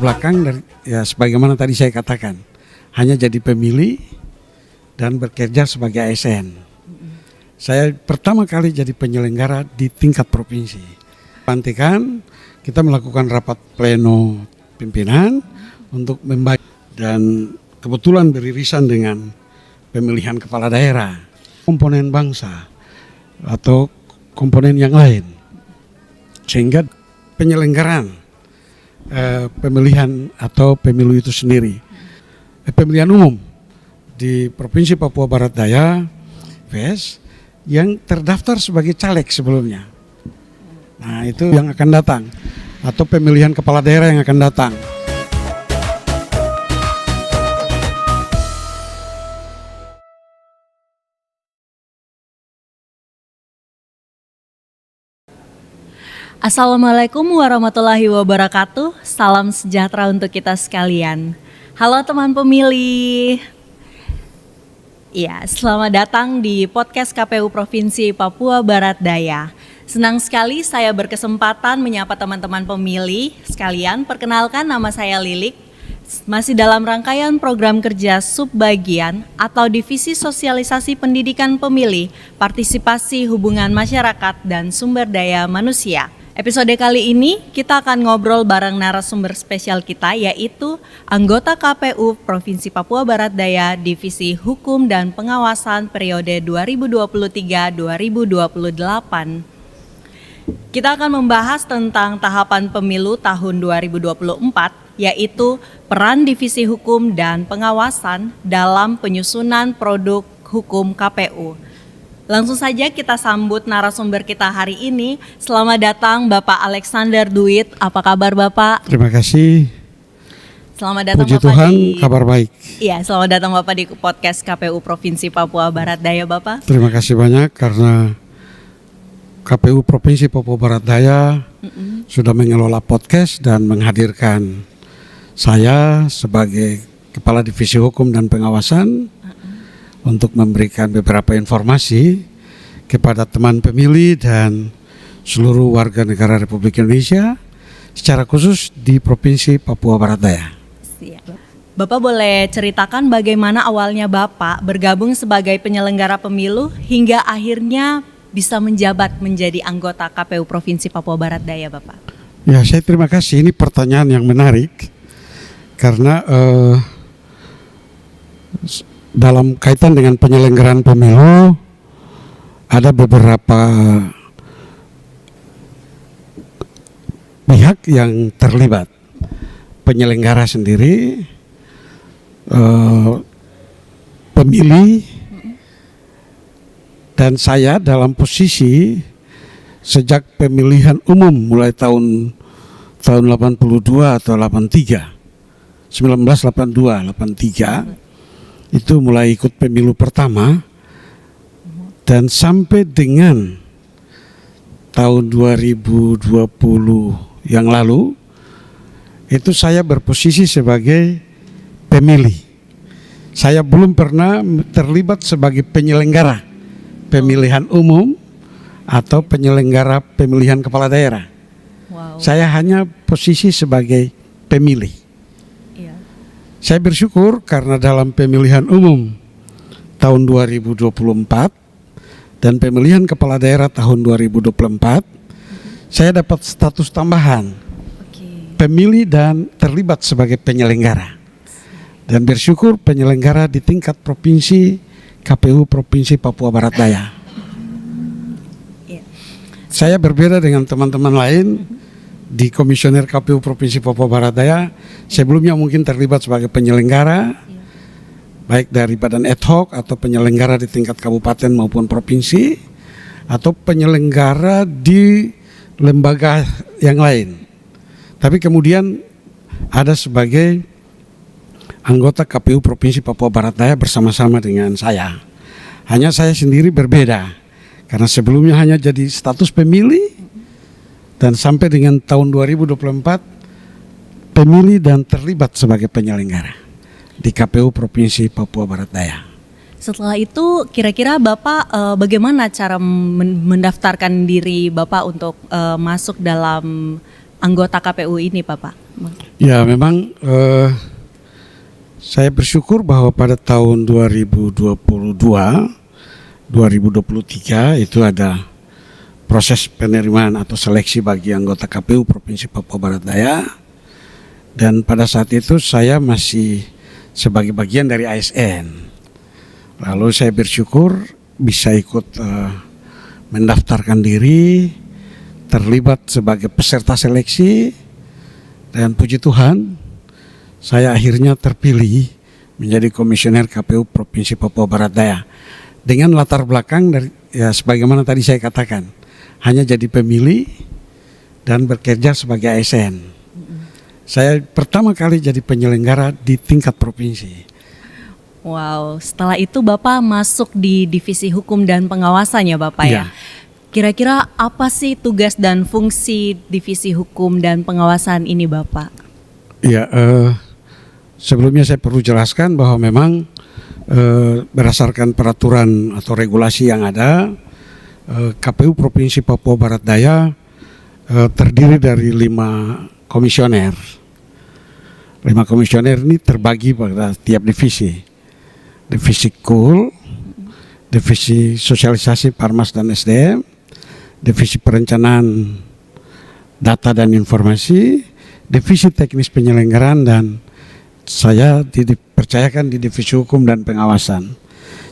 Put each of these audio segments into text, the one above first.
belakang dari ya sebagaimana tadi saya katakan, hanya jadi pemilih dan bekerja sebagai ASN. Saya pertama kali jadi penyelenggara di tingkat provinsi. Pelantikan, kita melakukan rapat pleno pimpinan untuk membagi dan kebetulan beririsan dengan pemilihan kepala daerah, komponen bangsa atau komponen yang lain. Sehingga penyelenggaraan pemilihan atau pemilu itu sendiri, pemilihan umum di Provinsi Papua Barat Daya, VS, yang terdaftar sebagai caleg sebelumnya. Nah, itu yang akan datang, atau pemilihan kepala daerah yang akan datang. Assalamualaikum warahmatullahi wabarakatuh. Salam sejahtera untuk kita sekalian. Halo teman pemilih. Ya, selamat datang di podcast KPU Provinsi Papua Barat Daya. Senang sekali saya berkesempatan menyapa teman-teman pemilih sekalian. Perkenalkan, nama saya Lilik. Masih dalam rangkaian program kerja subbagian atau divisi sosialisasi pendidikan pemilih, partisipasi hubungan masyarakat dan sumber daya manusia. Episode kali ini kita akan ngobrol bareng narasumber spesial kita, yaitu anggota KPU Provinsi Papua Barat Daya Divisi Hukum dan Pengawasan periode 2023-2028. Kita akan membahas tentang tahapan pemilu tahun 2024, yaitu peran Divisi Hukum dan Pengawasan dalam penyusunan produk hukum KPU. Langsung saja kita sambut narasumber kita hari ini. Selamat datang Bapak Alexander Duit. Apa kabar Bapak? Terima kasih. Selamat datang Puji Bapak Tuhan, di... kabar baik. Iya, selamat datang Bapak di podcast KPU Provinsi Papua Barat Daya Bapak. Terima kasih banyak karena KPU Provinsi Papua Barat Daya sudah mengelola podcast dan menghadirkan saya sebagai Kepala Divisi Hukum dan Pengawasan untuk memberikan beberapa informasi kepada teman pemilih dan seluruh warga negara Republik Indonesia, secara khusus di Provinsi Papua Barat Daya. Siap. Bapak boleh ceritakan bagaimana awalnya Bapak bergabung sebagai penyelenggara pemilu hingga akhirnya bisa menjabat menjadi anggota KPU Provinsi Papua Barat Daya, Bapak? Ya, saya terima kasih. Ini pertanyaan yang menarik karena dalam kaitan dengan penyelenggaraan pemilu ada beberapa pihak yang terlibat. Penyelenggara sendiri, pemilih, dan saya dalam posisi sejak pemilihan umum mulai tahun 82 atau 83, 1982, 83 itu mulai ikut pemilu pertama, dan sampai dengan tahun 2020 yang lalu itu saya berposisi sebagai pemilih. Saya belum pernah terlibat sebagai penyelenggara pemilihan umum atau penyelenggara pemilihan kepala daerah. Wow. Saya hanya posisi sebagai pemilih. Iya. Saya bersyukur karena dalam pemilihan umum tahun 2024 dan pemilihan kepala daerah tahun 2024, saya dapat status tambahan pemilih dan terlibat sebagai penyelenggara. Dan bersyukur penyelenggara di tingkat provinsi KPU Provinsi Papua Barat Daya. Saya berbeda dengan teman-teman lain di Komisioner KPU Provinsi Papua Barat Daya. Sebelumnya mungkin terlibat sebagai penyelenggara, baik dari badan ad hoc atau penyelenggara di tingkat kabupaten maupun provinsi, atau penyelenggara di lembaga yang lain. Tapi kemudian ada sebagai anggota KPU Provinsi Papua Barat Daya bersama-sama dengan saya. Hanya saya sendiri berbeda, karena sebelumnya hanya jadi status pemilih, dan sampai dengan tahun 2024 pemilih dan terlibat sebagai penyelenggara di KPU Provinsi Papua Barat Daya. Setelah itu kira-kira Bapak bagaimana cara mendaftarkan diri Bapak untuk masuk dalam anggota KPU ini, Bapak? Ya, memang saya bersyukur bahwa pada tahun 2023 itu ada proses penerimaan atau seleksi bagi anggota KPU Provinsi Papua Barat Daya, dan pada saat itu saya masih sebagai bagian dari ASN. Lalu saya bersyukur bisa ikut mendaftarkan diri, terlibat sebagai peserta seleksi, dan puji Tuhan saya akhirnya terpilih menjadi komisioner KPU Provinsi Papua Barat Daya dengan latar belakang dari, ya sebagaimana tadi saya katakan, hanya jadi pemilih dan bekerja sebagai ASN. Saya pertama kali jadi penyelenggara di tingkat provinsi. Wow, setelah itu Bapak masuk di Divisi Hukum dan Pengawasannya, Bapak ya. Kira-kira apa sih tugas dan fungsi Divisi Hukum dan Pengawasan ini, Bapak? Ya, sebelumnya saya perlu jelaskan bahwa memang berdasarkan peraturan atau regulasi yang ada, KPU Provinsi Papua Barat Daya terdiri dari 5 komisioner. 5 komisioner ini terbagi pada tiap divisi. Divisi KUL, Divisi Sosialisasi Parmas dan SDM, Divisi Perencanaan Data dan Informasi, Divisi Teknis Penyelenggaraan, dan saya dipercayakan di Divisi Hukum dan Pengawasan.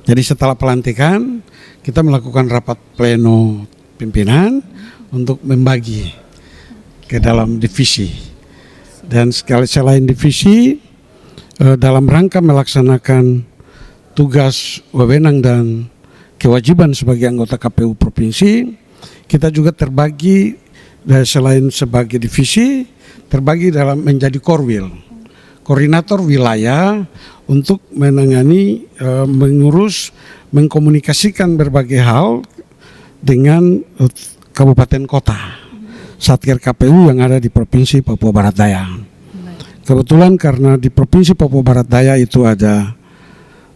Jadi setelah pelantikan kita melakukan rapat pleno pimpinan untuk membagi ke dalam divisi. Dan selain divisi, dalam rangka melaksanakan tugas, wewenang dan kewajiban sebagai anggota KPU Provinsi, kita juga terbagi selain sebagai divisi, terbagi dalam menjadi korwil, koordinator wilayah untuk menangani, mengurus, mengkomunikasikan berbagai hal dengan kabupaten kota, Satker KPU yang ada di Provinsi Papua Barat Daya. Kebetulan karena di Provinsi Papua Barat Daya itu ada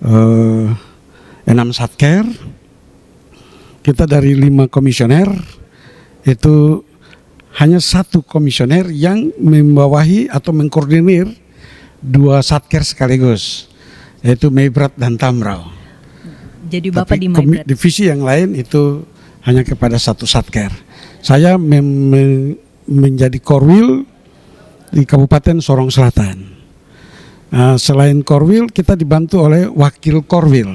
6 satker, kita dari 5 komisioner itu hanya 1 komisioner yang membawahi atau mengkoordinir 2 satker sekaligus, yaitu Meibrat dan Tamrau. Jadi Bapak Tapi di Meibrat. divisi yang lain itu hanya kepada 1 satker. Saya menjadi korwil di Kabupaten Sorong Selatan. Selain korwil, kita dibantu oleh wakil korwil.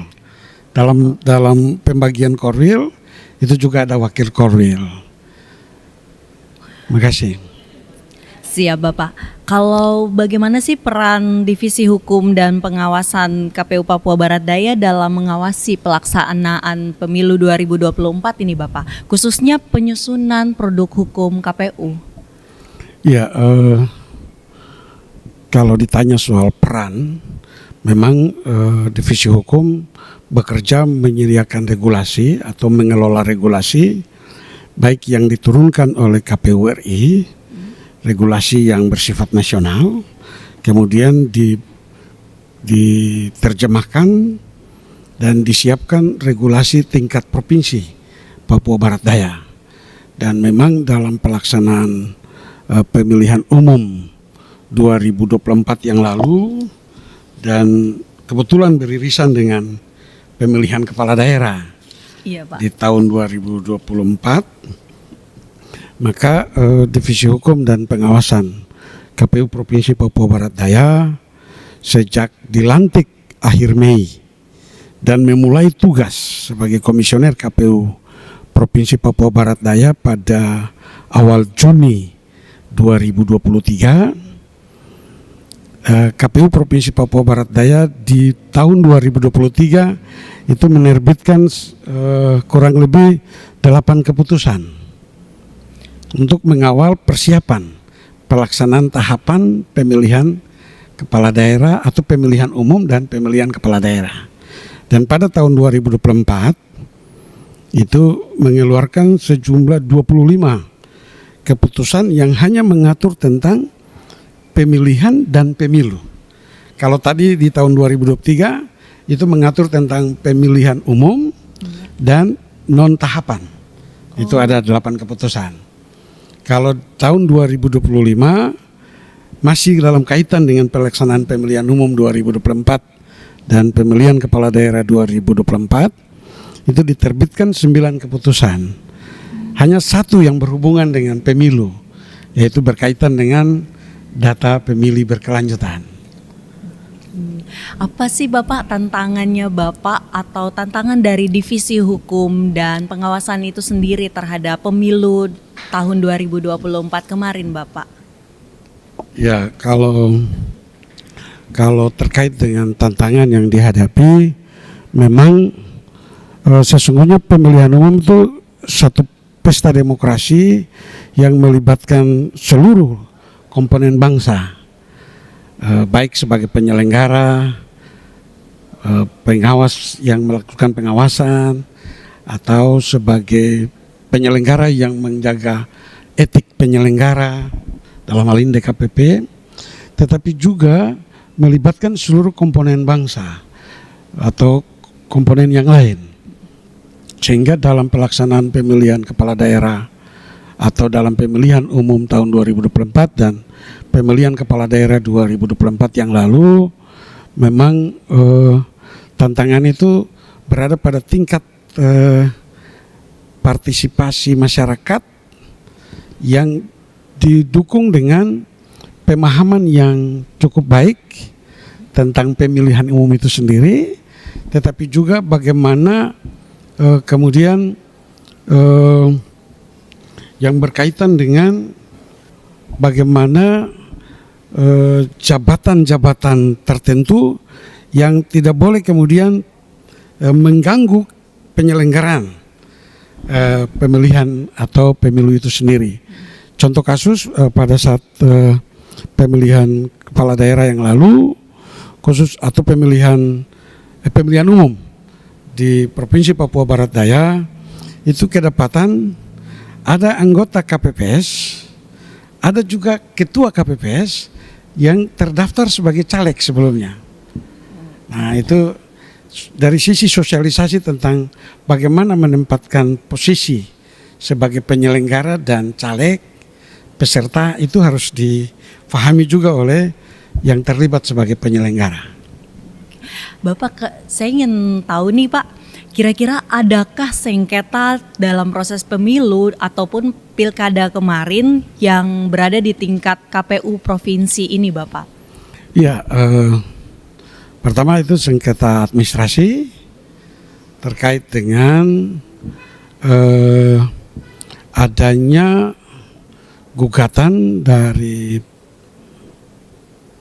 Dalam pembagian korwil itu juga ada wakil korwil. Terima kasih. Siap Bapak. Kalau bagaimana sih peran Divisi Hukum dan Pengawasan KPU Papua Barat Daya dalam mengawasi pelaksanaan pemilu 2024 ini, Bapak? Khususnya penyusunan produk hukum KPU. Ya, kalau ditanya soal peran, memang Divisi Hukum bekerja menyediakan regulasi atau mengelola regulasi, baik yang diturunkan oleh KPU RI, regulasi yang bersifat nasional, kemudian diterjemahkan dan disiapkan regulasi tingkat provinsi Papua Barat Daya. Dan memang dalam pelaksanaan pemilihan umum 2024 yang lalu, dan kebetulan beririsan dengan pemilihan kepala daerah di tahun 2024, maka Divisi Hukum dan Pengawasan KPU Provinsi Papua Barat Daya sejak dilantik akhir Mei dan memulai tugas sebagai komisioner KPU Provinsi Papua Barat Daya pada awal Juni 2023, KPU Provinsi Papua Barat Daya di tahun 2023 itu menerbitkan kurang lebih 8 keputusan untuk mengawal persiapan pelaksanaan tahapan pemilihan kepala daerah atau pemilihan umum dan pemilihan kepala daerah. Dan pada tahun 2024 itu mengeluarkan sejumlah 25 keputusan yang hanya mengatur tentang pemilihan dan pemilu. Kalau tadi di tahun 2023 itu mengatur tentang pemilihan umum dan non tahapan. Itu ada 8 keputusan. Kalau tahun 2025 masih dalam kaitan dengan pelaksanaan pemilihan umum 2024 dan pemilihan kepala daerah 2024, itu diterbitkan 9 keputusan. Hanya satu yang berhubungan dengan pemilu, yaitu berkaitan dengan data pemilih berkelanjutan. Apa sih Bapak tantangannya Bapak atau tantangan dari Divisi Hukum dan Pengawasan itu sendiri terhadap pemilu tahun 2024 kemarin Bapak? Ya, kalau terkait dengan tantangan yang dihadapi, memang sesungguhnya pemilihan umum itu satu pesta demokrasi yang melibatkan seluruh komponen bangsa, baik sebagai penyelenggara, pengawas yang melakukan pengawasan, atau sebagai penyelenggara yang menjaga etik penyelenggara, dalam hal ini DKPP, tetapi juga melibatkan seluruh komponen bangsa atau komponen yang lain. Sehingga dalam pelaksanaan pemilihan kepala daerah atau dalam pemilihan umum tahun 2024 dan pemilihan kepala daerah 2024 yang lalu, memang tantangan itu berada pada tingkat partisipasi masyarakat yang didukung dengan pemahaman yang cukup baik tentang pemilihan umum itu sendiri, tetapi juga bagaimana kemudian yang berkaitan dengan bagaimana jabatan-jabatan tertentu yang tidak boleh kemudian mengganggu penyelenggaraan pemilihan atau pemilu itu sendiri. Contoh kasus pada saat pemilihan kepala daerah yang lalu, khusus atau pemilihan umum di Provinsi Papua Barat Daya, itu kedapatan ada anggota KPPS, ada juga ketua KPPS yang terdaftar sebagai caleg sebelumnya. Nah, itu dari sisi sosialisasi tentang bagaimana menempatkan posisi sebagai penyelenggara dan caleg peserta itu harus difahami juga oleh yang terlibat sebagai penyelenggara. Bapak, saya ingin tahu nih Pak, kira-kira adakah sengketa dalam proses pemilu ataupun pilkada kemarin yang berada di tingkat KPU provinsi ini Bapak? Ya, pertama itu sengketa administrasi terkait dengan adanya gugatan dari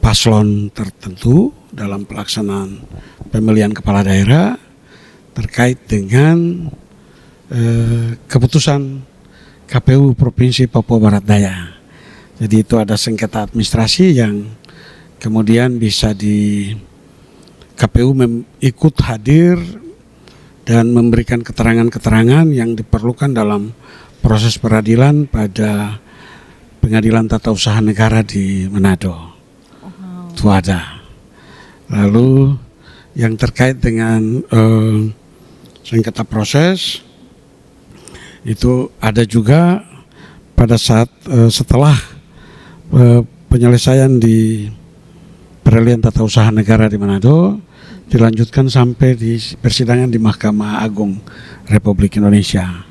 paslon tertentu dalam pelaksanaan pemilihan kepala daerah terkait dengan keputusan KPU Provinsi Papua Barat Daya. Jadi itu ada sengketa administrasi yang kemudian bisa di KPU ikut hadir dan memberikan keterangan-keterangan yang diperlukan dalam proses peradilan pada Pengadilan Tata Usaha Negara di Manado. Itu ada. Lalu yang terkait dengan sengketa proses itu ada juga pada saat setelah penyelesaian di Peradilan Tata Usaha Negara di Manado dilanjutkan sampai di persidangan di Mahkamah Agung Republik Indonesia.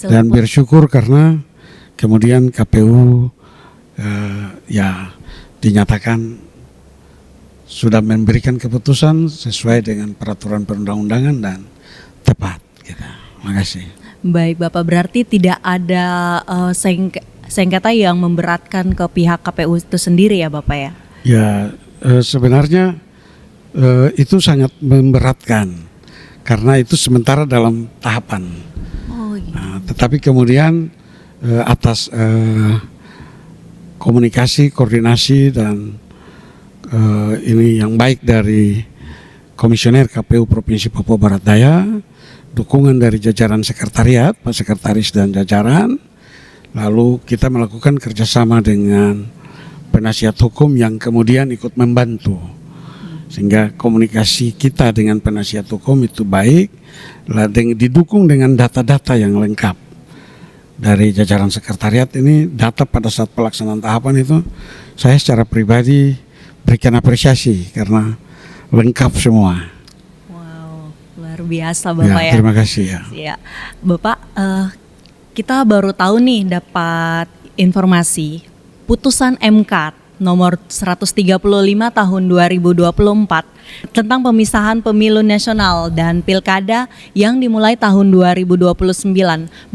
Dan bersyukur karena kemudian KPU ya dinyatakan sudah memberikan keputusan sesuai dengan peraturan perundang-undangan dan tepat. Terima kasih. Baik Bapak, berarti tidak ada sengketa yang memberatkan ke pihak KPU itu sendiri ya Bapak ya? Ya sebenarnya itu sangat memberatkan karena itu sementara dalam tahapan. Oh, iya. Nah, tetapi kemudian atas komunikasi, koordinasi dan ini yang baik dari Komisioner KPU Provinsi Papua Barat Daya, dukungan dari jajaran sekretariat, Pak Sekretaris dan jajaran, lalu kita melakukan kerjasama dengan penasihat hukum yang kemudian ikut membantu, sehingga komunikasi kita dengan penasihat hukum itu baik, didukung dengan data-data yang lengkap. dari jajaran sekretariat ini data pada saat pelaksanaan tahapan itu saya secara pribadi berikan apresiasi karena lengkap semua. Wow, luar biasa Bapak ya. Terima kasih ya. Ya, Bapak, kita baru tahu nih dapat informasi putusan MK nomor 135 tahun 2024 tentang pemisahan pemilu nasional dan pilkada yang dimulai tahun 2029.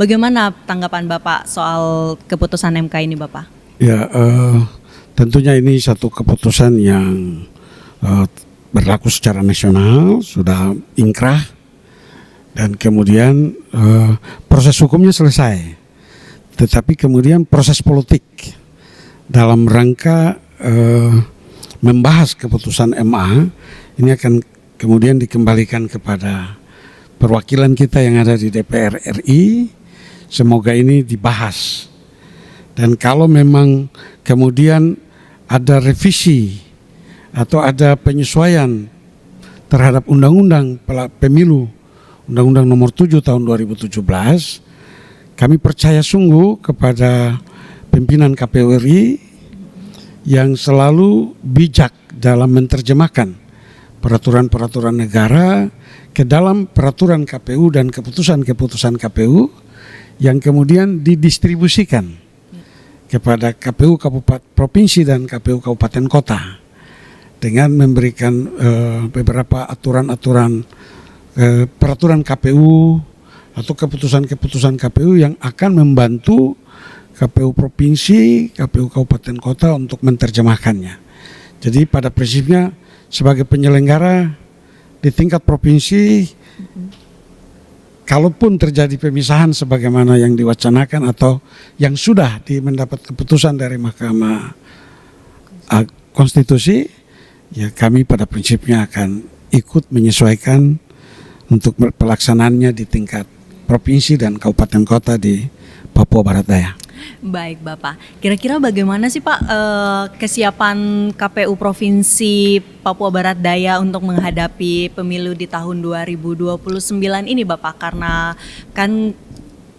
Bagaimana tanggapan Bapak soal keputusan MK ini, Bapak? Ya, tentunya ini satu keputusan yang berlaku secara nasional, sudah inkrah, dan kemudian proses hukumnya selesai. Tetapi kemudian proses politik dalam rangka membahas keputusan MA ini akan kemudian dikembalikan kepada perwakilan kita yang ada di DPR RI. Semoga ini dibahas, dan kalau memang kemudian ada revisi atau ada penyesuaian terhadap undang-undang pemilu, Undang-Undang nomor 7 tahun 2017, kami percaya sungguh kepada pimpinan KPU RI yang selalu bijak dalam menerjemahkan peraturan-peraturan negara ke dalam peraturan KPU dan keputusan-keputusan KPU yang kemudian didistribusikan kepada KPU Kabupaten Provinsi dan KPU Kabupaten Kota dengan memberikan beberapa aturan-aturan peraturan KPU atau keputusan-keputusan KPU yang akan membantu KPU Provinsi, KPU Kabupaten Kota untuk menerjemahkannya. Jadi pada prinsipnya sebagai penyelenggara di tingkat provinsi, kalaupun terjadi pemisahan sebagaimana yang diwacanakan atau yang sudah mendapat keputusan dari Mahkamah Konstitusi, ya kami pada prinsipnya akan ikut menyesuaikan untuk pelaksanaannya di tingkat provinsi dan kabupaten kota di Papua Barat Daya. Baik Bapak, kira-kira bagaimana sih Pak kesiapan KPU Provinsi Papua Barat Daya untuk menghadapi pemilu di tahun 2029 ini Bapak? Karena kan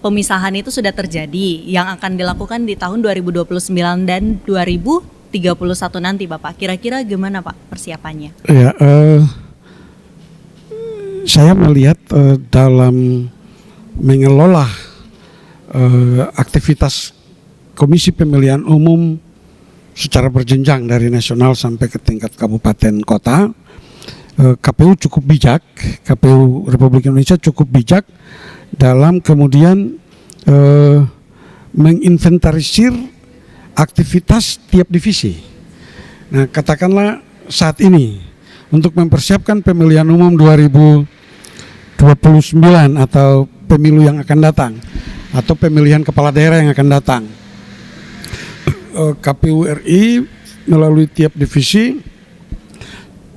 pemisahan itu sudah terjadi yang akan dilakukan di tahun 2029 dan 2031 nanti Bapak. Kira-kira gimana Pak persiapannya? Ya, saya melihat dalam mengelola aktivitas Komisi Pemilihan Umum secara berjenjang dari nasional sampai ke tingkat kabupaten kota, KPU cukup bijak, KPU Republik Indonesia cukup bijak dalam kemudian menginventarisir aktivitas tiap divisi. Nah, katakanlah saat ini untuk mempersiapkan pemilihan umum 2029 atau pemilu yang akan datang atau pemilihan kepala daerah yang akan datang, KPU RI melalui tiap divisi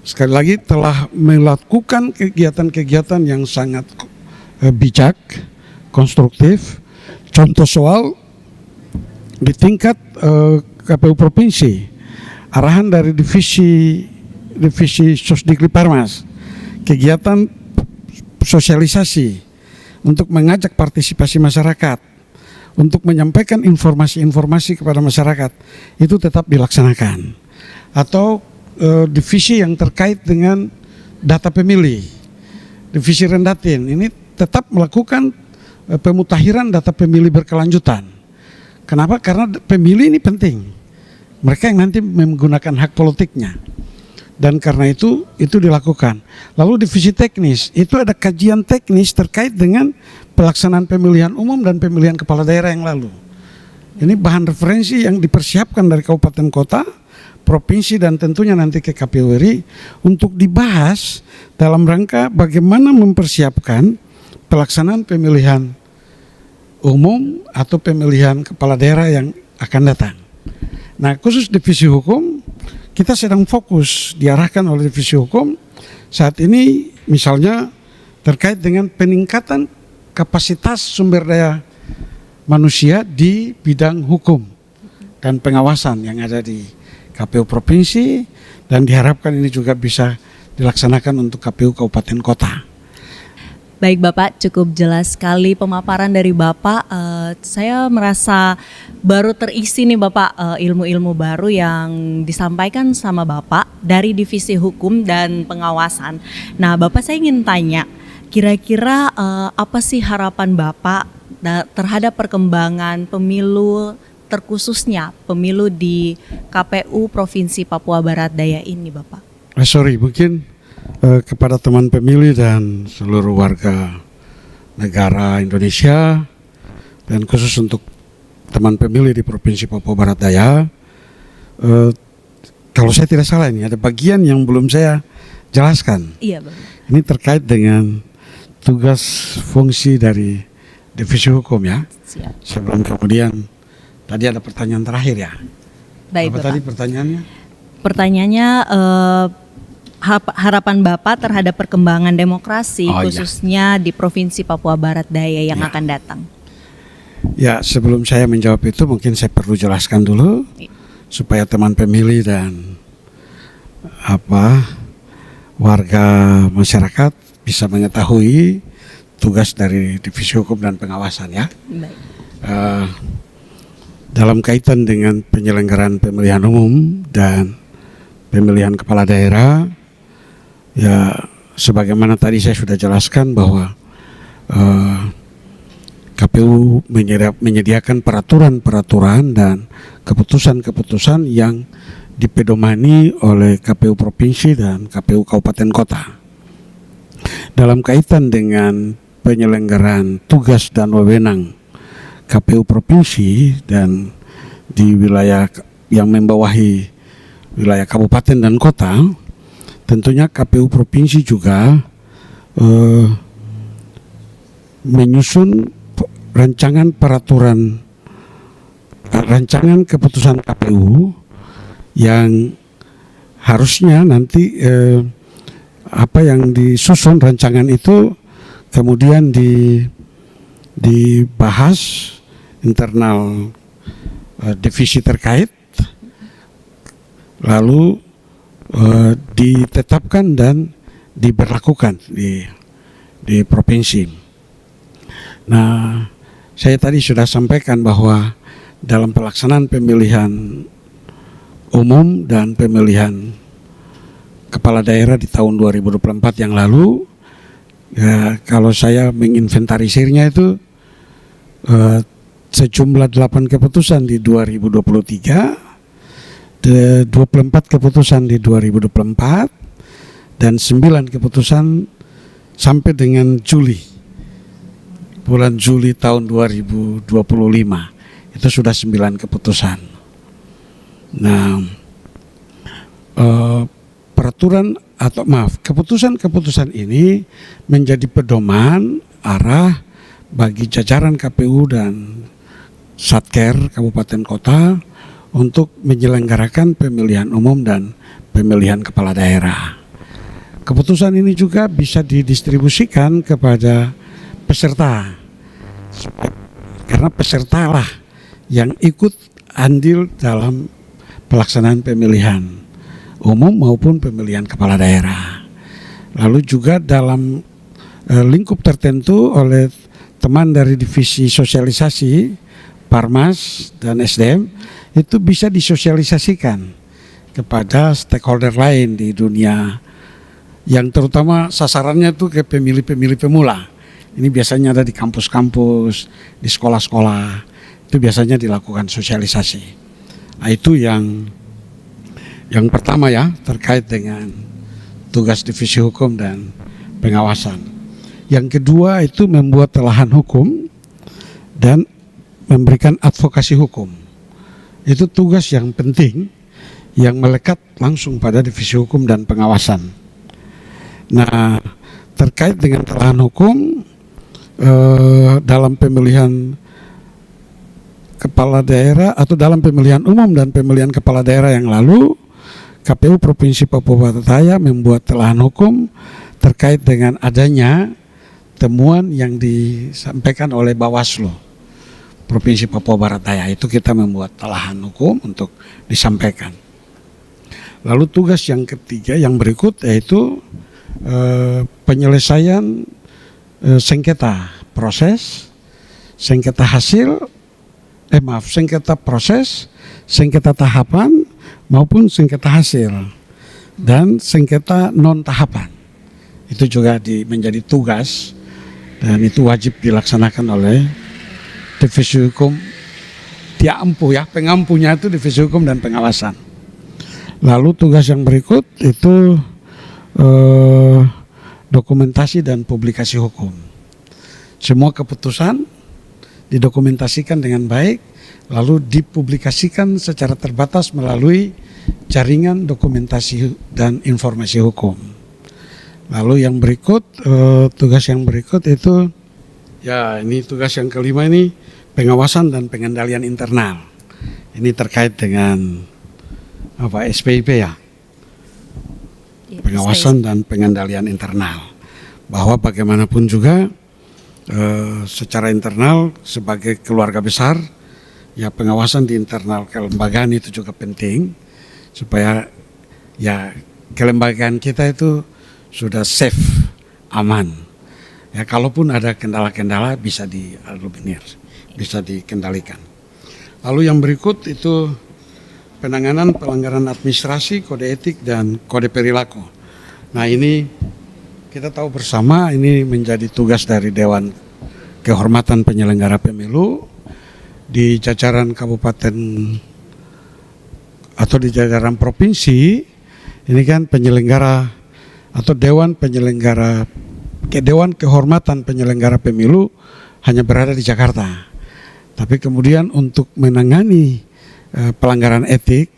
sekali lagi telah melakukan kegiatan-kegiatan yang sangat bijak, konstruktif. Contoh soal di tingkat KPU Provinsi, arahan dari divisi Sosdikli Parmas, kegiatan sosialisasi untuk mengajak partisipasi masyarakat, untuk menyampaikan informasi-informasi kepada masyarakat, itu tetap dilaksanakan. Atau divisi yang terkait dengan data pemilih, divisi Rendatin, ini tetap melakukan pemutakhiran data pemilih berkelanjutan. Kenapa? Karena pemilih ini penting. Mereka yang nanti menggunakan hak politiknya. Dan karena itu dilakukan. Lalu divisi teknis, itu ada kajian teknis terkait dengan pelaksanaan pemilihan umum dan pemilihan kepala daerah yang lalu. Ini bahan referensi yang dipersiapkan dari kabupaten kota, provinsi, dan tentunya nanti ke KPU RI untuk dibahas dalam rangka bagaimana mempersiapkan pelaksanaan pemilihan umum atau pemilihan kepala daerah yang akan datang. Nah, khusus divisi hukum, kita sedang fokus diarahkan oleh divisi hukum saat ini misalnya terkait dengan peningkatan kapasitas sumber daya manusia di bidang hukum dan pengawasan yang ada di KPU Provinsi, dan diharapkan ini juga bisa dilaksanakan untuk KPU Kabupaten Kota. Baik Bapak, cukup jelas sekali pemaparan dari Bapak. Saya merasa baru terisi nih Bapak ilmu-ilmu baru yang disampaikan sama Bapak dari Divisi Hukum dan Pengawasan. Nah Bapak, saya ingin tanya, kira-kira apa sih harapan Bapak terhadap perkembangan pemilu, terkhususnya pemilu di KPU Provinsi Papua Barat Daya ini Bapak? Mungkin kepada teman pemilih dan seluruh warga negara Indonesia, dan khusus untuk teman pemilih di Provinsi Papua Barat Daya, kalau saya tidak salah ini ada bagian yang belum saya jelaskan. Iya Bapak. Ini terkait dengan tugas fungsi dari Divisi Hukum ya. Siap. Sebelum kemudian tadi ada pertanyaan terakhir ya. Baik Apa Bapak. tadi pertanyaannya? Pertanyaannya harapan Bapak terhadap perkembangan demokrasi khususnya di Provinsi Papua Barat Daya yang akan datang. Ya, sebelum saya menjawab itu mungkin saya perlu jelaskan dulu supaya teman pemilih dan warga masyarakat bisa mengetahui tugas dari Divisi Hukum dan Pengawasan ya. Baik. Dalam kaitan dengan penyelenggaraan pemilihan umum dan pemilihan kepala daerah, ya sebagaimana tadi saya sudah jelaskan bahwa KPU menyediakan peraturan-peraturan dan keputusan-keputusan yang dipedomani oleh KPU Provinsi dan KPU Kabupaten Kota. Dalam kaitan dengan penyelenggaraan tugas dan wewenang KPU Provinsi dan di wilayah yang membawahi wilayah kabupaten dan kota, tentunya KPU Provinsi juga menyusun rancangan keputusan KPU yang harusnya nanti apa yang disusun rancangan itu kemudian dibahas internal divisi terkait, lalu ditetapkan dan diberlakukan di provinsi. Nah, saya tadi sudah sampaikan bahwa dalam pelaksanaan pemilihan umum dan pemilihan kepala daerah di tahun 2024 yang lalu, ya, kalau saya menginventarisirnya itu sejumlah 8 keputusan di 2023, 24 keputusan di 2024, dan 9 keputusan sampai dengan bulan Juli tahun 2025. Itu sudah 9 keputusan. Nah, keputusan-keputusan ini menjadi pedoman arah bagi jajaran KPU dan Satker Kabupaten Kota untuk menyelenggarakan pemilihan umum dan pemilihan kepala daerah. Keputusan ini juga bisa didistribusikan kepada peserta, karena peserta lah yang ikut andil dalam pelaksanaan pemilihan umum maupun pemilihan kepala daerah. Lalu juga dalam lingkup tertentu oleh teman dari divisi sosialisasi, Parmas dan SDM, itu bisa disosialisasikan kepada stakeholder lain di dunia, yang terutama sasarannya tuh ke pemilih-pemilih pemula. Ini biasanya ada di kampus-kampus, di sekolah-sekolah, itu biasanya dilakukan sosialisasi. Nah, itu yang pertama ya, terkait dengan tugas Divisi Hukum dan Pengawasan. Yang kedua itu membuat telahan hukum dan memberikan advokasi hukum. Itu tugas yang penting yang melekat langsung pada Divisi Hukum dan Pengawasan. Nah, terkait dengan telahan hukum dalam pemilihan kepala daerah atau dalam pemilihan umum dan pemilihan kepala daerah yang lalu, KPU Provinsi Papua Barat Daya membuat telahan hukum terkait dengan adanya temuan yang disampaikan oleh Bawaslu Provinsi Papua Barat Daya. Itu kita membuat telahan hukum untuk disampaikan. Lalu tugas yang ketiga yang berikut yaitu penyelesaian sengketa proses, sengketa hasil, sengketa proses, sengketa tahapan maupun sengketa hasil dan sengketa non tahapan. Itu juga menjadi tugas dan itu wajib dilaksanakan oleh Divisi Hukum pengampunya itu Divisi Hukum dan Pengawasan. Lalu tugas yang berikut itu dokumentasi dan publikasi hukum. Semua keputusan didokumentasikan dengan baik, lalu dipublikasikan secara terbatas melalui jaringan dokumentasi dan informasi hukum. Lalu yang berikut, tugas yang berikut itu, ini tugas yang kelima ini, pengawasan dan pengendalian internal. Ini terkait dengan SPIP ya. Pengawasan dan pengendalian internal. Bahwa bagaimanapun juga secara internal sebagai keluarga besar, ya pengawasan di internal kelembagaan itu juga penting supaya ya kelembagaan kita itu sudah safe, aman. Ya kalaupun ada kendala-kendala bisa dieliminir, bisa dikendalikan. Lalu yang berikut itu penanganan pelanggaran administrasi, kode etik dan kode perilaku. Nah ini kita tahu bersama ini menjadi tugas dari Dewan Kehormatan Penyelenggara Pemilu di jajaran kabupaten atau di jajaran provinsi. Ini kan penyelenggara atau Dewan Kehormatan Penyelenggara Pemilu hanya berada di Jakarta. Tapi kemudian untuk menangani pelanggaran etik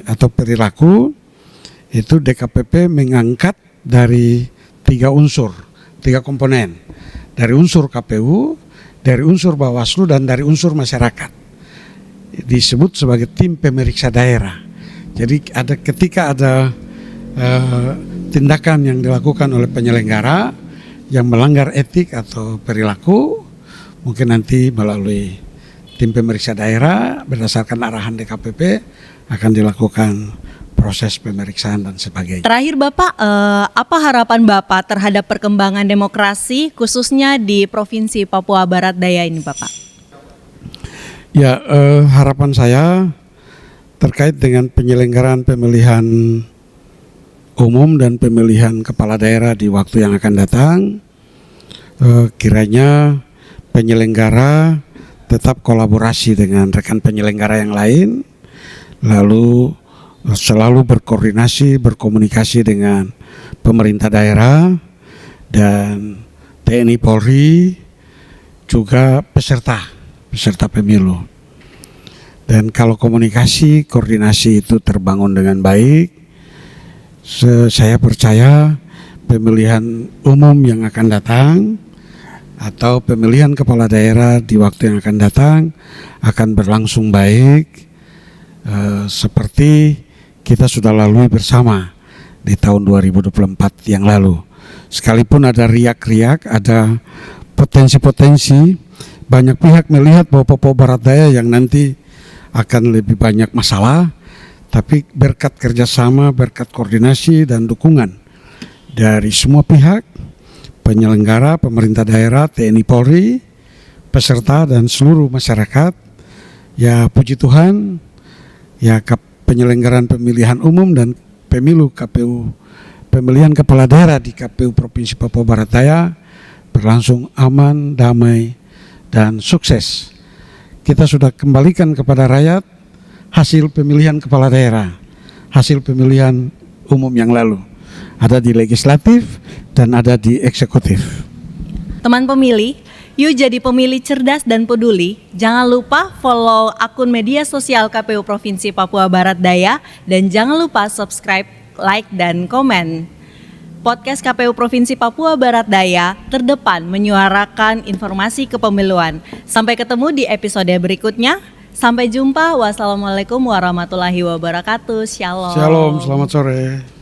atau perilaku itu DKPP mengangkat dari 3 komponen. Dari unsur KPU, dari unsur Bawaslu dan dari unsur masyarakat. Disebut sebagai tim pemeriksa daerah. Jadi ketika ada tindakan yang dilakukan oleh penyelenggara yang melanggar etik atau perilaku, mungkin nanti melalui tim pemeriksa daerah berdasarkan arahan DKPP akan dilakukan proses pemeriksaan dan sebagainya. Terakhir Bapak, apa harapan Bapak terhadap perkembangan demokrasi khususnya di Provinsi Papua Barat Daya ini Bapak? Ya, harapan saya terkait dengan penyelenggaraan pemilihan umum dan pemilihan kepala daerah di waktu yang akan datang, kiranya penyelenggara tetap kolaborasi dengan rekan penyelenggara yang lain, lalu selalu berkoordinasi, berkomunikasi dengan pemerintah daerah dan TNI Polri, juga peserta pemilu. Dan kalau komunikasi, koordinasi itu terbangun dengan baik, saya percaya pemilihan umum yang akan datang atau pemilihan kepala daerah di waktu yang akan datang akan berlangsung baik, seperti kita sudah lalui bersama di tahun 2024 yang lalu. Sekalipun ada riak-riak, ada potensi-potensi, banyak pihak melihat bahwa Papua Barat Daya yang nanti akan lebih banyak masalah, tapi berkat kerjasama, berkat koordinasi dan dukungan dari semua pihak, penyelenggara, pemerintah daerah, TNI Polri, peserta dan seluruh masyarakat, ya puji Tuhan, ya penyelenggaraan pemilihan umum dan pemilu KPU, pemilihan kepala daerah di KPU Provinsi Papua Barat Daya berlangsung aman, damai, dan sukses. Kita sudah kembalikan kepada rakyat hasil pemilihan kepala daerah, hasil pemilihan umum yang lalu. Ada di legislatif dan ada di eksekutif. Teman pemilih, yuk jadi pemilih cerdas dan peduli. Jangan lupa follow akun media sosial KPU Provinsi Papua Barat Daya dan jangan lupa subscribe, like, dan komen. Podcast KPU Provinsi Papua Barat Daya terdepan menyuarakan informasi kepemiluan. Sampai ketemu di episode berikutnya. Sampai jumpa. Wassalamualaikum warahmatullahi wabarakatuh. Shalom. Shalom, selamat sore.